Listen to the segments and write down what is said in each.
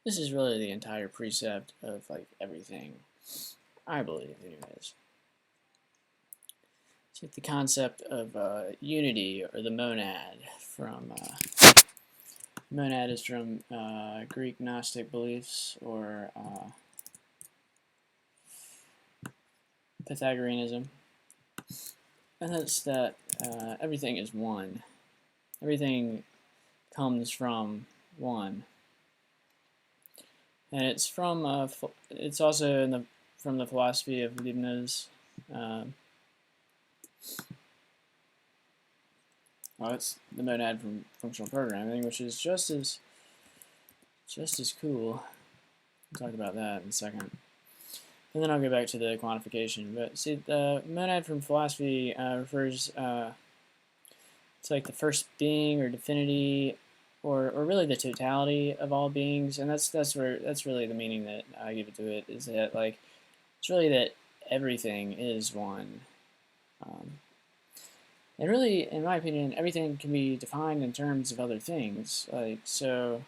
This is really the entire precept of like everything, I believe, anyways. It's like the concept of unity or the monad from monad is from Greek Gnostic beliefs or Pythagoreanism, and that's that everything is one. Everything comes from one, and it's from it's also in the from the philosophy of Leibniz. Well, it's the monad from functional programming, which is just as cool. We'll talk about that in a second. And then I'll go back to the quantification. But see, the monad from philosophy refers to like the first being or definity, or really the totality of all beings, and that's really the meaning that I give it to it, is that like it's really that everything is one. And really, in my opinion, everything can be defined in terms of other things. Like so.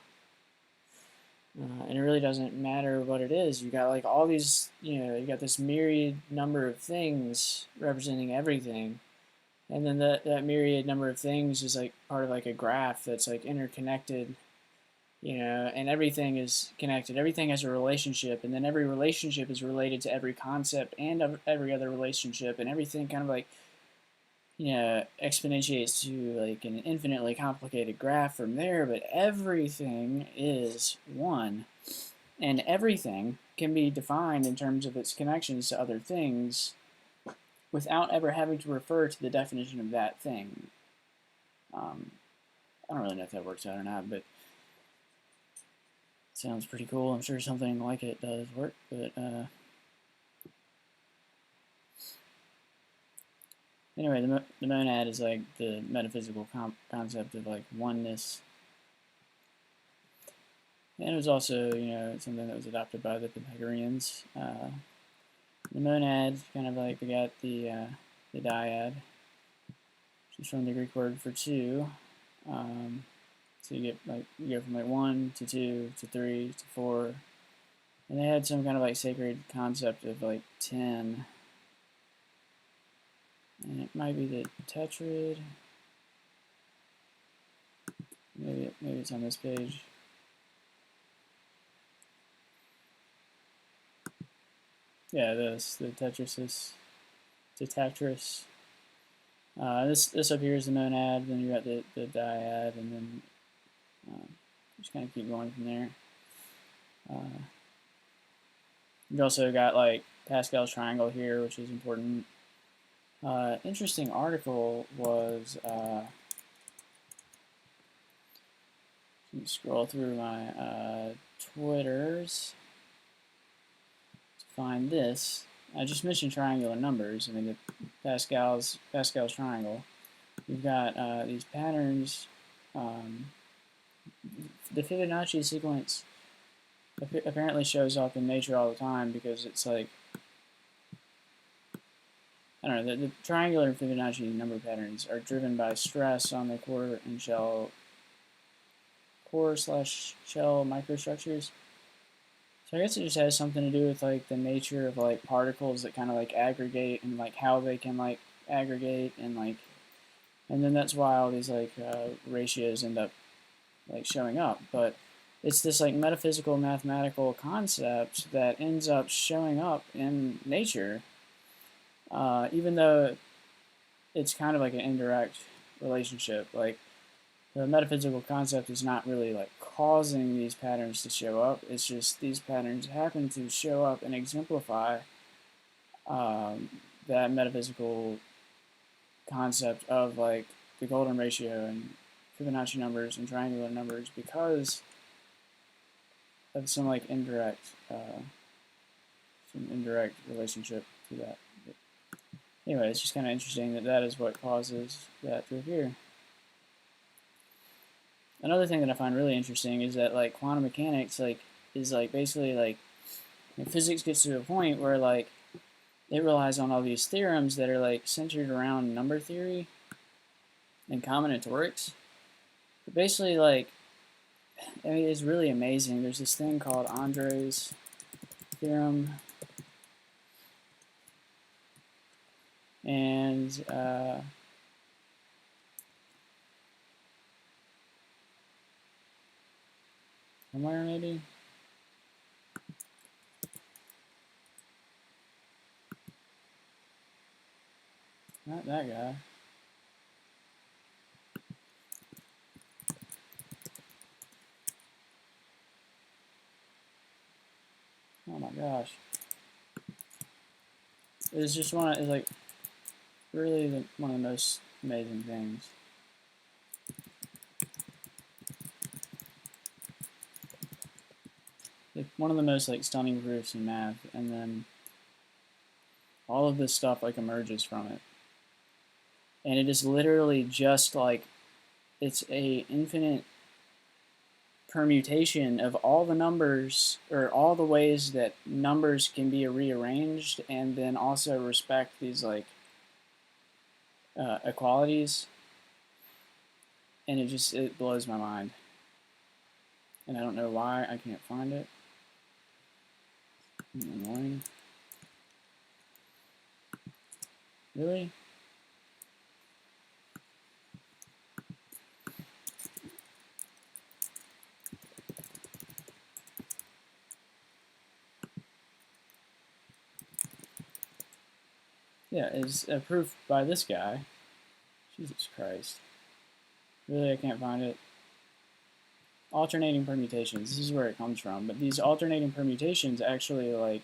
And it really doesn't matter what it is. You got like all these, you got this myriad number of things representing everything, and then that myriad number of things is like part of like a graph that's like interconnected, and everything is connected. Everything has a relationship, and then every relationship is related to every concept and every other relationship, and everything kind of like exponentiates to like an infinitely complicated graph from there, but everything is one. And everything can be defined in terms of its connections to other things without ever having to refer to the definition of that thing. I don't really know if that works out or not, but it sounds pretty cool. I'm sure something like it does work, but anyway, the monad is like the metaphysical concept of like oneness, and it was also something that was adopted by the Pythagoreans. The monad kind of like begat the dyad, which is from the Greek word for two. So you go from like 1 to 2 to 3 to 4, and they had some kind of like sacred concept of like 10. And it might be the tetrad. Maybe it's on this page. Yeah, the tetrasis, the tetris. This up here is the monad. Then you got the dyad, and then just kind of keep going from there. You also got like Pascal's triangle here, which is important. Interesting article was, scroll through my Twitters to find this. I just mentioned triangular numbers. I mean, Pascal's triangle. We've got these patterns. The Fibonacci sequence apparently shows up in nature all the time because it's like, I don't know, the triangular Fibonacci number patterns are driven by stress on the core slash shell microstructures. So I guess it just has something to do with like the nature of like particles that kind of like aggregate and like how they can like aggregate and then that's why all these like ratios end up like showing up. But it's this like metaphysical mathematical concept that ends up showing up in nature, even though it's kind of like an indirect relationship. Like the metaphysical concept is not really like causing these patterns to show up. It's just these patterns happen to show up and exemplify that metaphysical concept of like the golden ratio and Fibonacci numbers and triangular numbers because of some like indirect relationship to that. But anyway, it's just kind of interesting that that is what causes that to appear. Another thing that I find really interesting is that like quantum mechanics is basically like physics gets to a point where like it relies on all these theorems that are like centered around number theory and combinatorics. But basically like I mean, it's really amazing. There's this thing called Andre's theorem, and somewhere maybe. Not that guy. Oh my gosh. It's just it's like really one of the most amazing things. Like one of the most like stunning proofs in math, and then all of this stuff like emerges from it. And it is literally just like it's a infinite permutation of all the numbers or all the ways that numbers can be rearranged, and then also respect these like equalities, and it blows my mind, and I don't know why I can't find it. Annoying. Really? Yeah, is a proof by this guy. Jesus Christ. Really, I can't find it. Alternating permutations. This is where it comes from. But these alternating permutations actually like,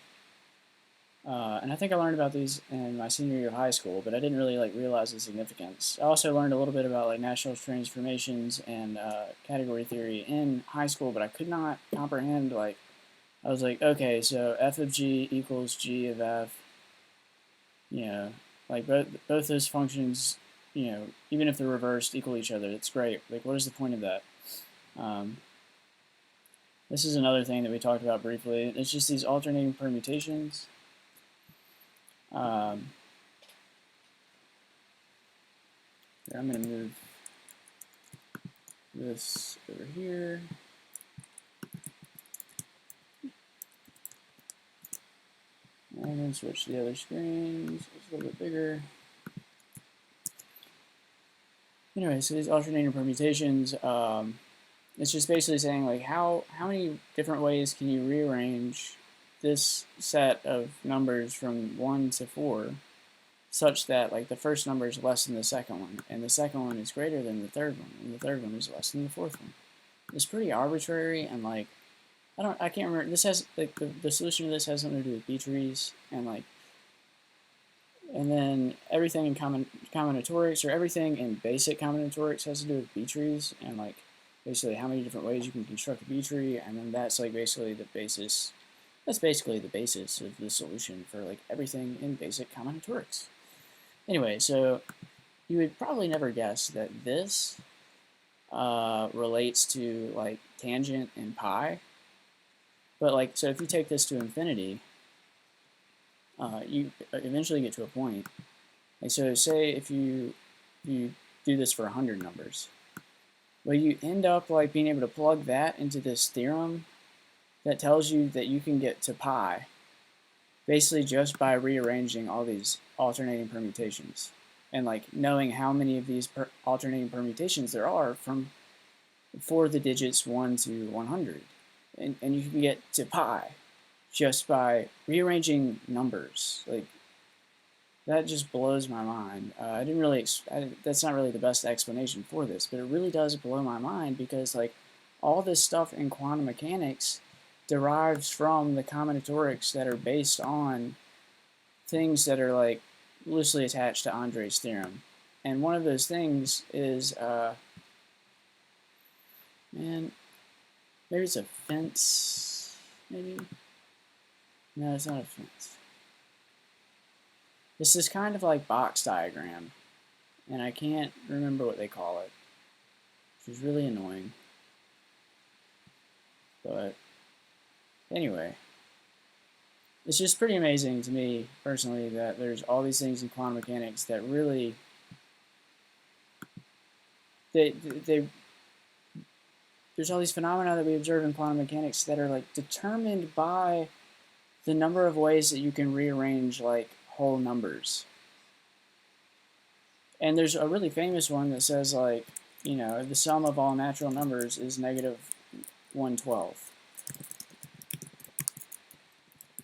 and I think I learned about these in my senior year of high school, but I didn't really like realize the significance. I also learned a little bit about like Nash transformations and category theory in high school, but I could not comprehend like I was like, okay, so f of g equals g of f. You know, like both those functions, you know, even if they're reversed, equal each other. That's great. Like, what is the point of that? Um, this is another thing that we talked about briefly. It's just these alternating permutations. I'm going to move this over here. And then switch to the other screen, so it's a little bit bigger. Anyway, so these alternating permutations, it's just basically saying like how many different ways can you rearrange this set of numbers from 1 to 4 such that like the first number is less than the second one, and the second one is greater than the third one, and the third one is less than the fourth one. It's pretty arbitrary, and like I can't remember. This has like the solution to this has something to do with B trees, and like, and then everything in combinatorics, or everything in basic combinatorics has to do with B trees, and like basically how many different ways you can construct a B tree, and then that's like basically the basis. That's basically the basis of the solution for like everything in basic combinatorics. Anyway, so you would probably never guess that this relates to like tangent and pi. But like, so if you take this to infinity, you eventually get to a point. Like, so say if you do this for 100 numbers, well, you end up like being able to plug that into this theorem that tells you that you can get to pi basically just by rearranging all these alternating permutations and like knowing how many of these alternating permutations there are for the digits 1 to 100. And you can get to pi just by rearranging numbers. Like, that just blows my mind. I didn't really, that's not really the best explanation for this, but it really does blow my mind because like all this stuff in quantum mechanics derives from the combinatorics that are based on things that are like loosely attached to Andre's theorem. And one of those things is, man, maybe it's a fence, maybe? No, it's not a fence. This is kind of like box diagram, and I can't remember what they call it, which is really annoying. But anyway, it's just pretty amazing to me personally that there's all these things in quantum mechanics that really they there's all these phenomena that we observe in quantum mechanics that are like determined by the number of ways that you can rearrange like whole numbers. And there's a really famous one that says like, you know, the sum of all natural numbers is negative 112.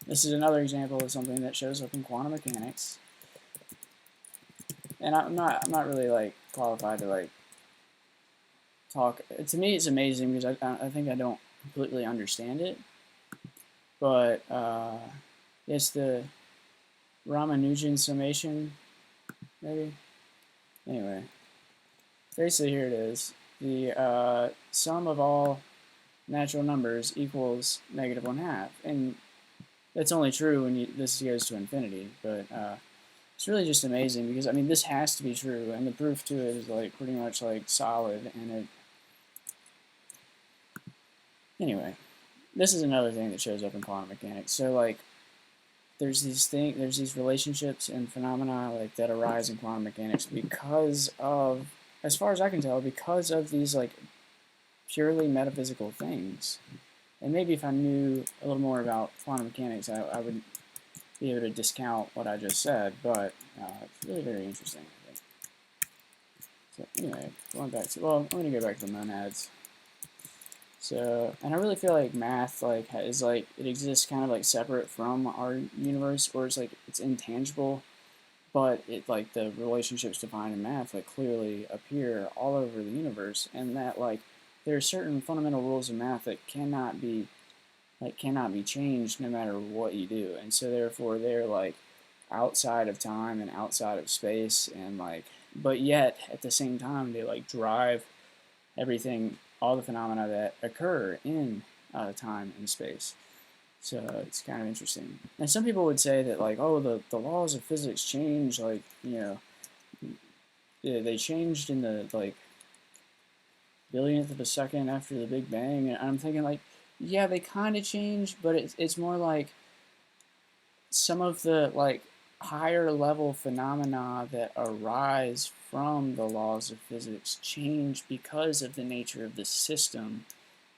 This is another example of something that shows up in quantum mechanics. And I'm not really like qualified to like talk. To me, it's amazing because I think I don't completely understand it. But it's the Ramanujan summation, maybe. Anyway, basically here it is. The sum of all natural numbers equals negative 1/2, and that's only true when this goes to infinity. But it's really just amazing because I mean this has to be true, and the proof to it is like pretty much like solid. And it anyway, this is another thing that shows up in quantum mechanics. So like there's these relationships and phenomena like that arise in quantum mechanics because of, as far as I can tell, because of these like purely metaphysical things. And maybe if I knew a little more about quantum mechanics, I would be able to discount what I just said. But it's really very interesting, I think. So anyway, going back to, well, I'm going to go back to the monads. So, and I really feel like math like is like it exists kind of like separate from our universe, or it's like it's intangible, but it like the relationships defined in math like clearly appear all over the universe, and that like there are certain fundamental rules of math that cannot be changed no matter what you do, and so therefore they're like outside of time and outside of space, and like but yet at the same time they like drive everything, all the phenomena that occur in time and space. So it's kind of interesting. And some people would say that like, oh, the laws of physics change, like, you know, they changed in the like billionth of a second after the Big Bang. And I'm thinking like, yeah, they kind of changed, but it's more like some of the like higher level phenomena that arise from the laws of physics change because of the nature of the system,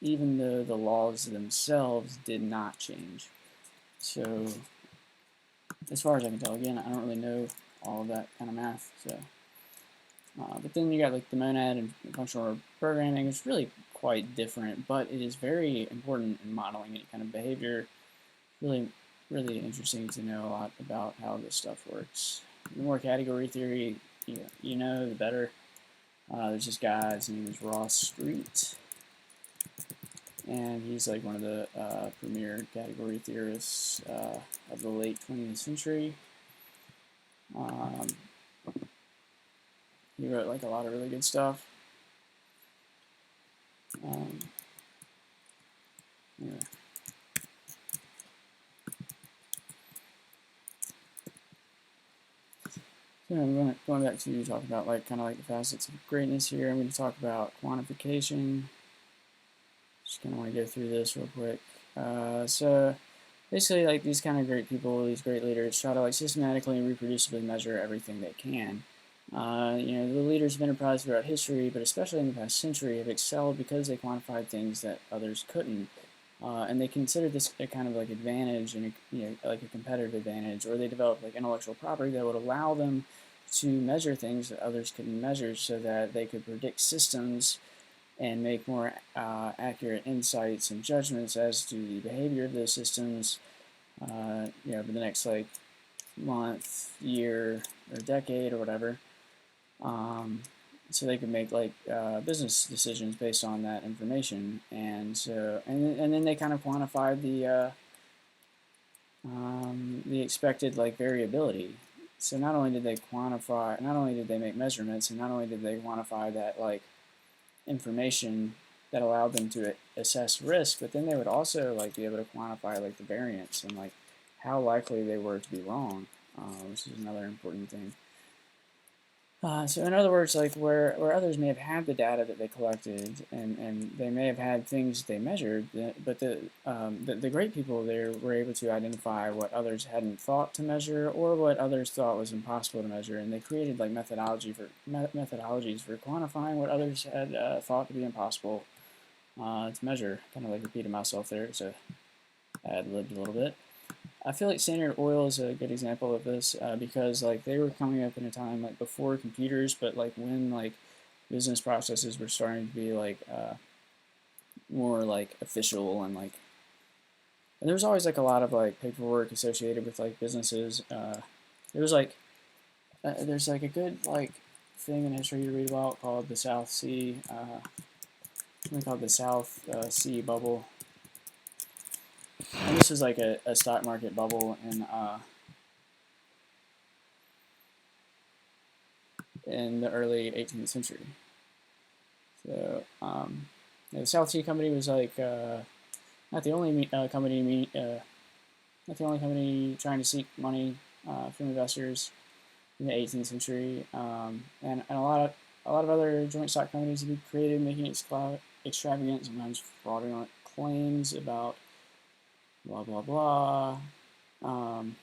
even though the laws themselves did not change. So, as far as I can tell, again, I don't really know all of that kind of math. So, but then you got like the monad and functional programming. It's really quite different, but it is very important in modeling any kind of behavior. Really really interesting to know a lot about how this stuff works. The more category theory you know, the better. There's this guy, his name is Ross Street, and he's like one of the premier category theorists of the late 20th century. He wrote like a lot of really good stuff. Yeah. So I'm going back to talk about like kind of like the facets of greatness here. I'm going to talk about quantification. Just kind of want to go through this real quick. So basically, like these kind of great people, these great leaders, try to like systematically and reproducibly measure everything they can. You know, the leaders of enterprise throughout history, but especially in the past century, have excelled because they quantified things that others couldn't. And they considered this a kind of like advantage and like a competitive advantage, or they developed like intellectual property that would allow them to measure things that others couldn't measure, so that they could predict systems and make more accurate insights and judgments as to the behavior of those systems. You know, for the next like month, year, or decade, or whatever. So they could make like business decisions based on that information, and so and then they kind of quantified the expected like variability. So not only did they make measurements, and not only did they quantify that like information that allowed them to assess risk, but then they would also like be able to quantify like the variance and like how likely they were to be wrong, which is another important thing. So in other words, like where others may have had the data that they collected, and they may have had things they measured, but the great people there were able to identify what others hadn't thought to measure, or what others thought was impossible to measure, and they created like methodologies for quantifying what others had thought to be impossible, to measure. Kind of like repeating myself there, so ad-libbed a little bit. I feel like Standard Oil is a good example of this because like they were coming up in a time like before computers, but like when like business processes were starting to be like more like official and like and there was always like a lot of like paperwork associated with like businesses. There was like there's like a good like thing in history to read about called the South Sea, something called the South Sea Bubble, and this is like a stock market bubble in the early 18th century. So the South Sea Company was like not the only company not the only company trying to seek money from investors in the 18th century, and a lot of other joint stock companies have been created, making extravagant, sometimes fraudulent claims about blah blah blah. Um,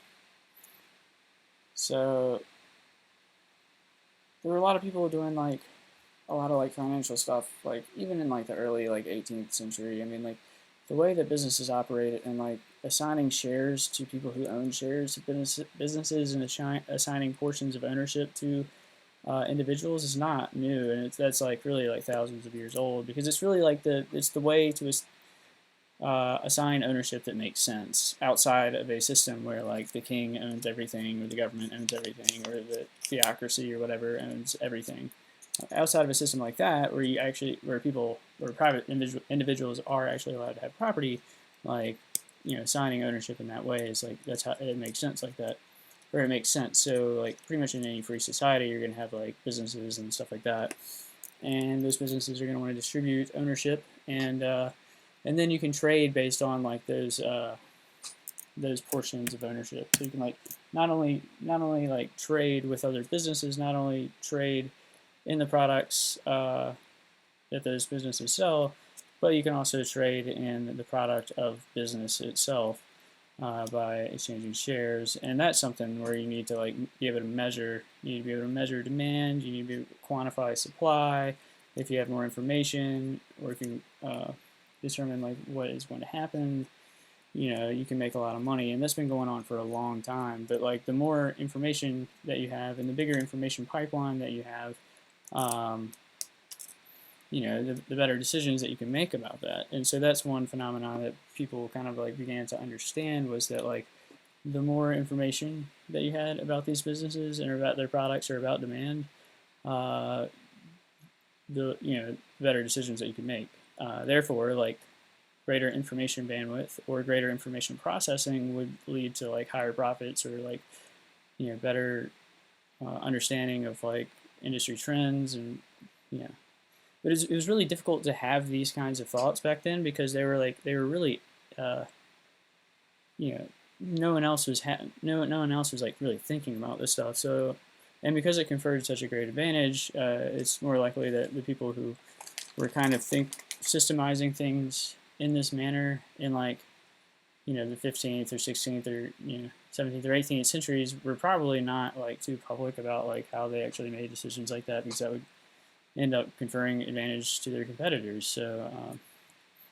so there were a lot of people doing like a lot of like financial stuff, like even in like the early like 18th century. I mean, like the way that businesses operated and like assigning shares to people who own shares of businesses and assigning portions of ownership to individuals is not new, and that's like really like thousands of years old because it's really like it's the way to assign ownership that makes sense outside of a system where like the king owns everything or the government owns everything or the theocracy or whatever owns everything. Outside of a system like that where you actually where private individuals are actually allowed to have property, like signing ownership in that way is like that's how it makes sense like that, or it makes sense. So like pretty much in any free society you're going to have like businesses and stuff like that, and those businesses are going to want to distribute ownership, and then you can trade based on like those portions of ownership. So you can like not only like trade with other businesses, not only trade in the products that those businesses sell, but you can also trade in the product of business itself by exchanging shares. And that's something where you need to like be able to measure. You need to be able to measure demand. You need to be able to quantify supply. If you have more information, or if you determine like what is going to happen, you can make a lot of money. And that's been going on for a long time. But like the more information that you have and the bigger information pipeline that you have, the better decisions that you can make about that. And so that's one phenomenon that people kind of like began to understand, was that like the more information that you had about these businesses and about their products or about demand, uh, the better decisions that you can make. Therefore, like greater information bandwidth or greater information processing would lead to like higher profits or like better understanding of like industry trends and yeah. But it was really difficult to have these kinds of thoughts back then because they were really uh, you know no one else was no one else was like really thinking about this stuff. So and because it conferred such a great advantage, it's more likely that the people who were kind of systemizing things in this manner in like the 15th or 16th or 17th or 18th centuries were probably not like too public about like how they actually made decisions like that, because that would end up conferring advantage to their competitors. So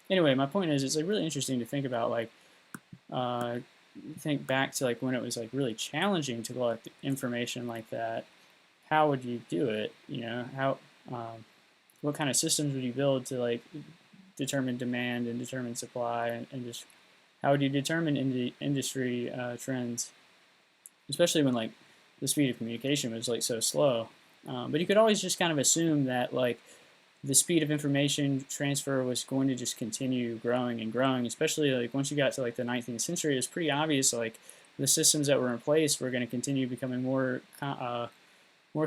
anyway, my point is it's like really interesting to think about like think back to like when it was like really challenging to collect information like that. How would you do it? How what kind of systems would you build to like determine demand and determine supply, and just how would you determine industry trends, especially when like the speed of communication was like so slow. But you could always just kind of assume that like the speed of information transfer was going to just continue growing and growing, especially like once you got to like the 19th century. It was pretty obvious like the systems that were in place were going to continue becoming more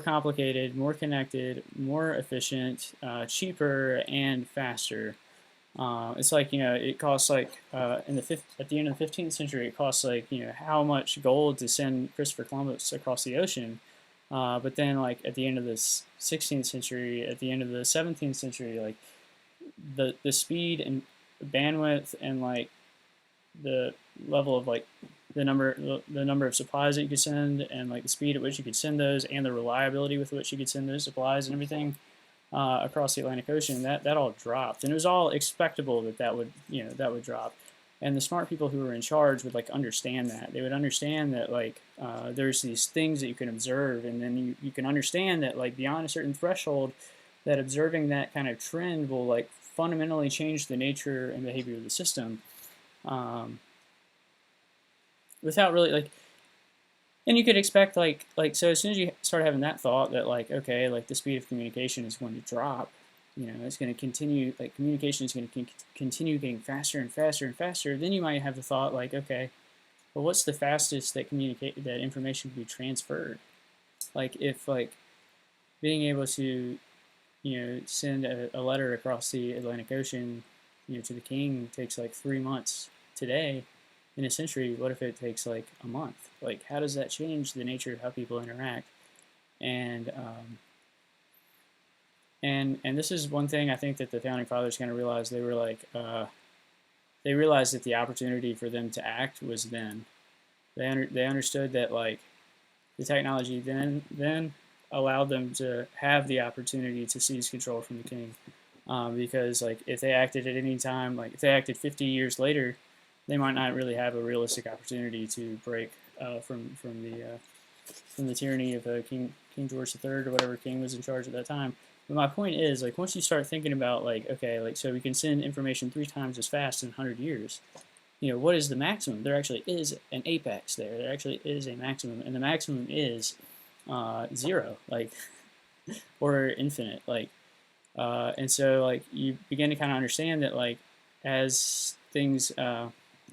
complicated, more connected, more efficient, cheaper, and faster. It's like it costs like at the end of the 15th century, it costs like how much gold to send Christopher Columbus across the ocean. But then like at the end of the 16th century, at the end of the 17th century, like the speed and bandwidth and like the level of like the number of supplies that you could send and like the speed at which you could send those and the reliability with which you could send those supplies and everything across the Atlantic Ocean, that all dropped, and it was all expectable that would that would drop. And the smart people who were in charge would like understand that. They would understand that like there's these things that you can observe, and then you can understand that like beyond a certain threshold, that observing that kind of trend will like fundamentally change the nature and behavior of the system, um, without really like. And you could expect like so as soon as you start having that thought that like okay like the speed of communication is going to drop, it's going to continue, like communication is going to continue getting faster and faster and faster, then you might have the thought like okay, well what's the fastest that information can be transferred? Like if like being able to send a letter across the Atlantic Ocean to the king takes like 3 months today, in a century, what if it takes like a month? Like, how does that change the nature of how people interact? And and this is one thing I think that the founding fathers kind of realized. They were like, they realized that the opportunity for them to act was then. They understood that like the technology then allowed them to have the opportunity to seize control from the king, because like if they acted at any time, like if they acted 50 years later, they might not really have a realistic opportunity to break from the tyranny of King George III or whatever king was in charge at that time. But my point is, like, once you start thinking about, like, okay, like, so we can send information 3 times as fast in 100 years, what is the maximum? There actually is an apex there. There actually is a maximum, and the maximum is 0, like, or infinite, like, and so, like, you begin to kind of understand that, like, as things,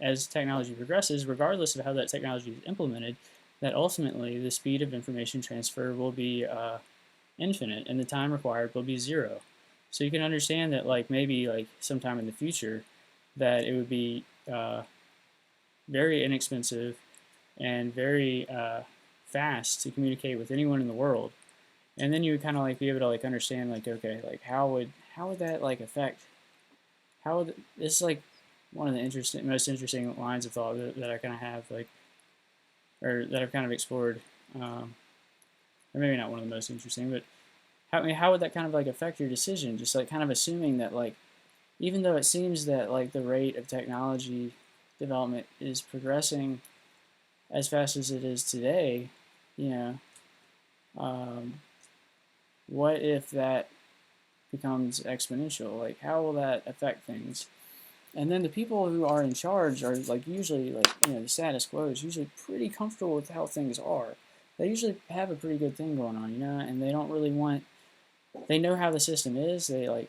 as technology progresses, regardless of how that technology is implemented, that ultimately the speed of information transfer will be infinite, and the time required will be 0. So you can understand that, like maybe like sometime in the future, that it would be very inexpensive and very fast to communicate with anyone in the world, and then you would kind of like be able to like understand like okay like how would that like affect how would this is like one of the most interesting lines of thought that I kind of have like or that I've kind of explored, or maybe not one of the most interesting, but how would that kind of like affect your decision? Just like kind of assuming that like even though it seems that like the rate of technology development is progressing as fast as it is today, you know, um, what if that becomes exponential? Like how will that affect things? And then the people who are in charge are like usually like the status quo is usually pretty comfortable with how things are. They usually have a pretty good thing going on, and they don't really want. They know how the system is. They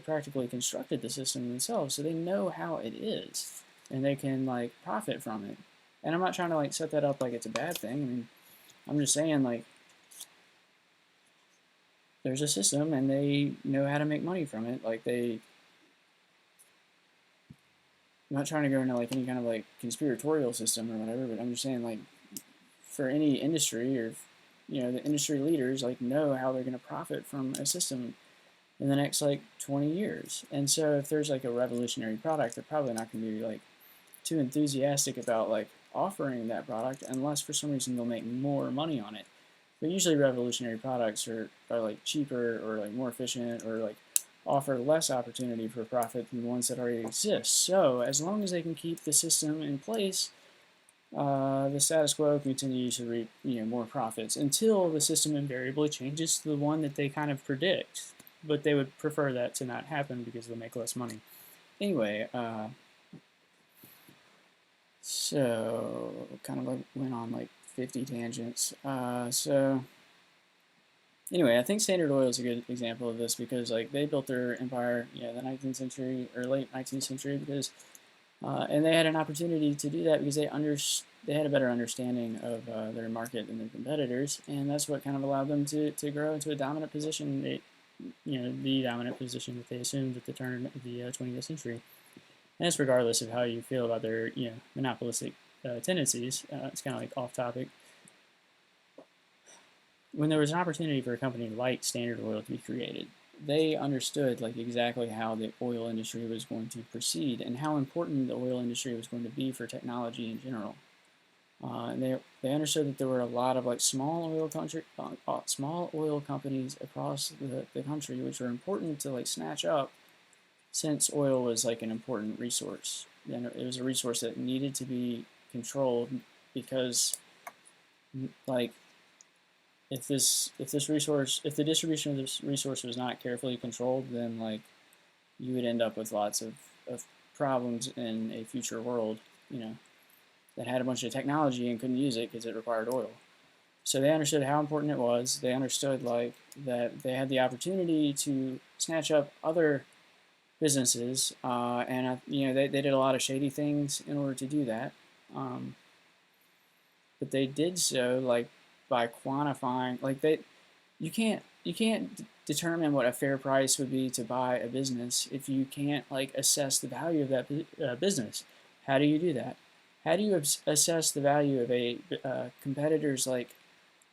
practically constructed the system themselves, so they know how it is, and they can like profit from it. And I'm not trying to like set that up like it's a bad thing. I mean, I'm just saying like there's a system and they know how to make money from it. I'm not trying to go into like any kind of like conspiratorial system or whatever, but I'm just saying like for any industry or the industry leaders like know how they're going to profit from a system in the next like 20 years. And so if there's like a revolutionary product, they're probably not going to be like too enthusiastic about like offering that product unless for some reason they'll make more money on it. But usually revolutionary products are like cheaper or like more efficient or like offer less opportunity for profit than the ones that already exist. So as long as they can keep the system in place, the status quo continues to reap more profits until the system invariably changes to the one that they kind of predict. But they would prefer that to not happen because they'll make less money. Anyway, so kind of like went on like 50 tangents. So anyway, I think Standard Oil is a good example of this because like they built their empire, the 19th century or late 19th century because, and they had an opportunity to do that because they had a better understanding of their market than their competitors, and that's what kind of allowed them to grow into a dominant position. The dominant position that they assumed at the turn of the 20th century. And it's regardless of how you feel about their monopolistic tendencies. It's kind of like off topic. When there was an opportunity for a company like Standard Oil to be created, they understood like exactly how the oil industry was going to proceed and how important the oil industry was going to be for technology in general. And they understood that there were a lot of like small oil companies across the country, which were important to like snatch up, since oil was like an important resource. And it was a resource that needed to be controlled, because like if the distribution of this resource was not carefully controlled, then like you would end up with lots of problems in a future world, you know, that had a bunch of technology and couldn't use it because it required oil. So they understood how important it was. They understood like that they had the opportunity to snatch up other businesses, and you know, they did a lot of shady things in order to do that. Um, but they did so like by quantifying, like you can't determine what a fair price would be to buy a business if you can't like assess the value of that business. How do you do that? How do you assess the value of a competitor's like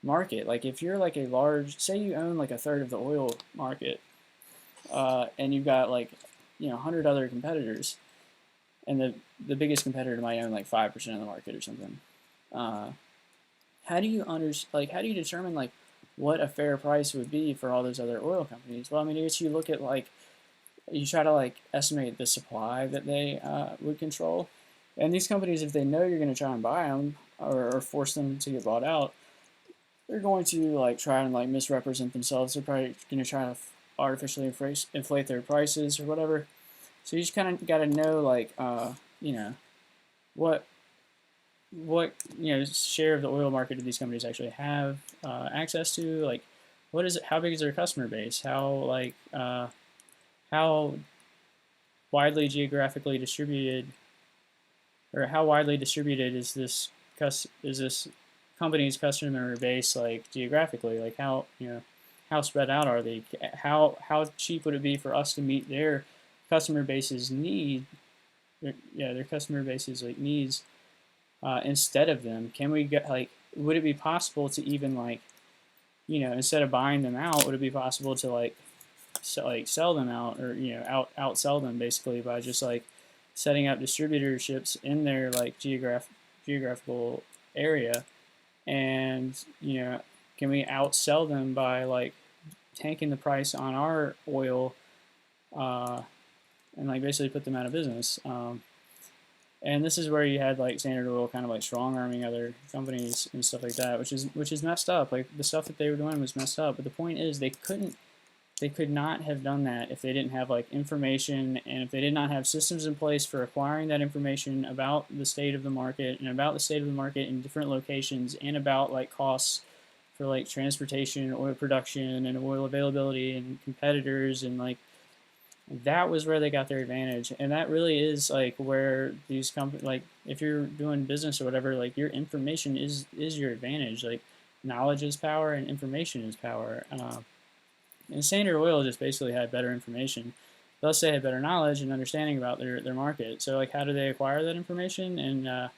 market? Like if you're like a large, say you own like a third of the oil market, and you've got like, you know, 100 other competitors, and the biggest competitor might own like 5% of the market or something. Uh, how do you how do you determine like what a fair price would be for all those other oil companies? Well, I mean, I guess you look at like, you try to like estimate the supply that they would control, and these companies, if they know you're going to try and buy them, or force them to get bought out, they're going to like try and like misrepresent themselves. They're probably going to try to artificially inflate their prices or whatever. So you just kind of got to know like, you know, what you know, share of the oil market do these companies actually have access to? Like, what is it? How big is their customer base? How widely geographically distributed, or how widely distributed is this company's customer base like geographically? Like how, you know, how spread out are they? How cheap would it be for us to meet their customer base's need? Their customer base's like needs, instead of them. Can we get like, would it be possible to even like, you know, instead of buying them out, would it be possible to like sell them out, or, you know, outsell them basically by just like setting up distributorships in their like geographical area? And, you know, can we outsell them by like tanking the price on our oil, uh, and like basically put them out of business? And this is where you had like Standard Oil kind of like strong arming other companies and stuff like that, which is messed up. Like the stuff that they were doing was messed up. But the point is, they could not have done that if they didn't have like information, and if they did not have systems in place for acquiring that information about the state of the market, and about the state of the market in different locations, and about like costs for like transportation, oil production, and oil availability, and competitors, and like that was where they got their advantage. And that really is like where these companies, like if you're doing business or whatever, like your information is your advantage. Like knowledge is power and information is power. And Standard Oil just basically had better information. Thus, they had better knowledge and understanding about their market. So, like, how do they acquire that information? And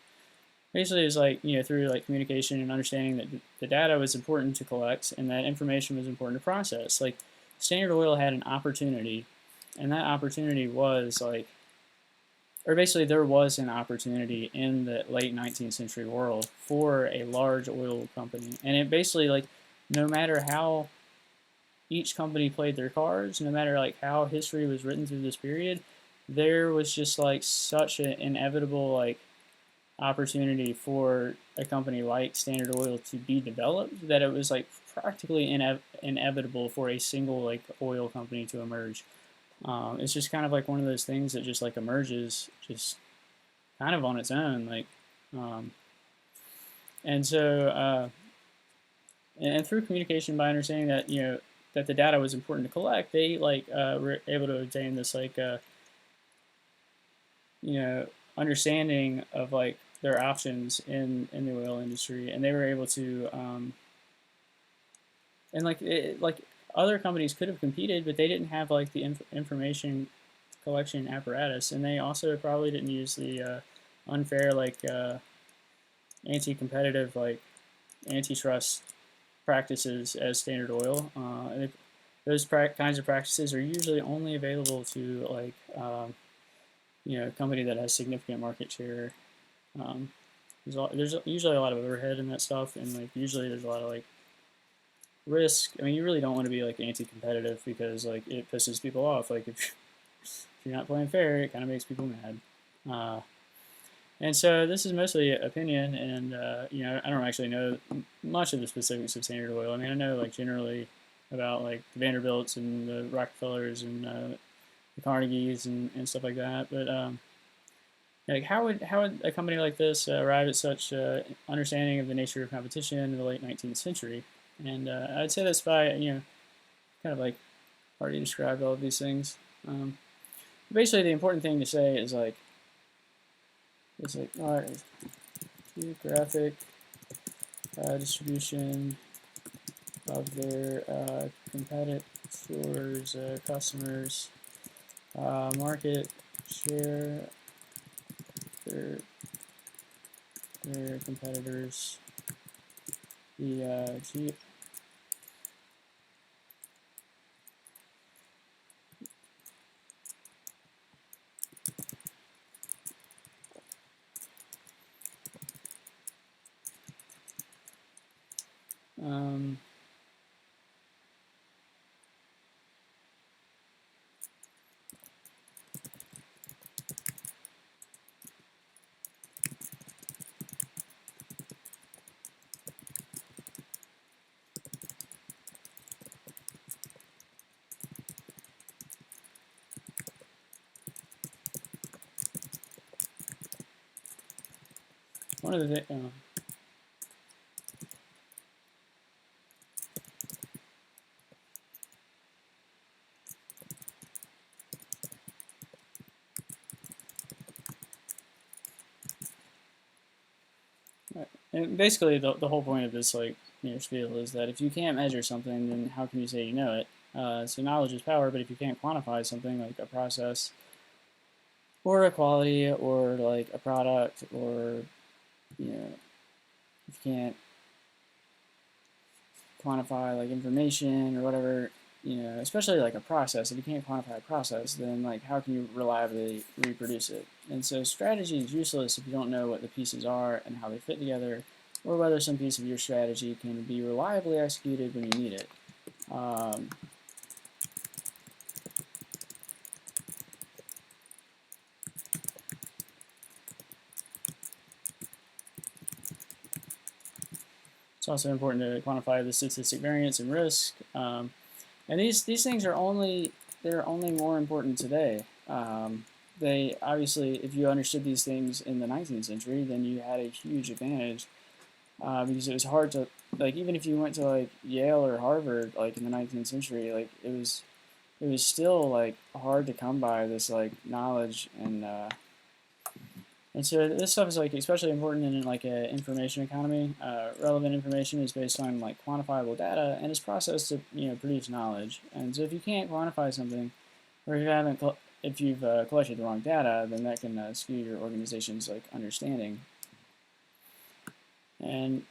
basically, it's like, you know, through like communication and understanding that the data was important to collect and that information was important to process. Like, Standard Oil had an opportunity, and that opportunity was like, or basically, there was an opportunity in the late 19th century world for a large oil company, and it basically like, no matter how each company played their cards, no matter like how history was written through this period, there was just like such an inevitable like opportunity for a company like Standard Oil to be developed, that it was like practically inevitable for a single like oil company to emerge. It's just kind of like one of those things that just like emerges just kind of on its own, like, um, and so and through communication, by understanding that, you know, that the data was important to collect, they like were able to obtain this like, you know, understanding of like their options in the oil industry, and they were able to, and like other companies could have competed, but they didn't have like the information collection apparatus, and they also probably didn't use the unfair like anti-competitive like antitrust practices as Standard Oil. Those kinds of practices are usually only available to like, you know, a company that has significant market share. Um, There's usually a lot of overhead in that stuff, and like usually there's a lot of like risk. I mean, you really don't want to be like anti-competitive because like it pisses people off. Like if you're not playing fair, it kind of makes people mad. And so this is mostly opinion, and I don't actually know much of the specifics of Standard Oil. I mean, I know like generally about like the Vanderbilts and the Rockefellers and the Carnegies and stuff like that. But like how would a company like this arrive at such understanding of the nature of competition in the late 19th century? And I'd say that's by kind of like already described all of these things. Basically, the important thing to say is like all right, geographic distribution of their competitors, customers, market share their competitors, the um, one of the and basically the whole point of this like spiel is that if you can't measure something, then how can you say you know it? So knowledge is power, but if you can't quantify something like a process or a quality or like a product or if you can't quantify like information or whatever, especially like a process. If you can't quantify a process, then like how can you reliably reproduce it? And so strategy is useless if you don't know what the pieces are and how they fit together, or whether some piece of your strategy can be reliably executed when you need it. It's also important to quantify the statistic variance and risk. And these things they're only more important today. They obviously, if you understood these things in the 19th century, then you had a huge advantage because it was hard to like even if you went to like Yale or Harvard like in the 19th century, like it was still like hard to come by this like knowledge and so this stuff is like especially important in like an information economy. Relevant information is based on like quantifiable data and is processed to produce knowledge. And so if you can't quantify something, or if you've collected the wrong data, then that can skew your organization's like understanding. And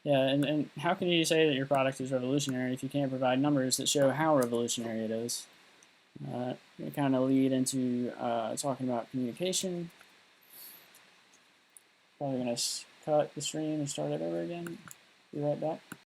yeah, and how can you say that your product is revolutionary if you can't provide numbers that show how revolutionary it is? We kind of lead into talking about communication. Probably going to cut the stream and start it over again. Be right back.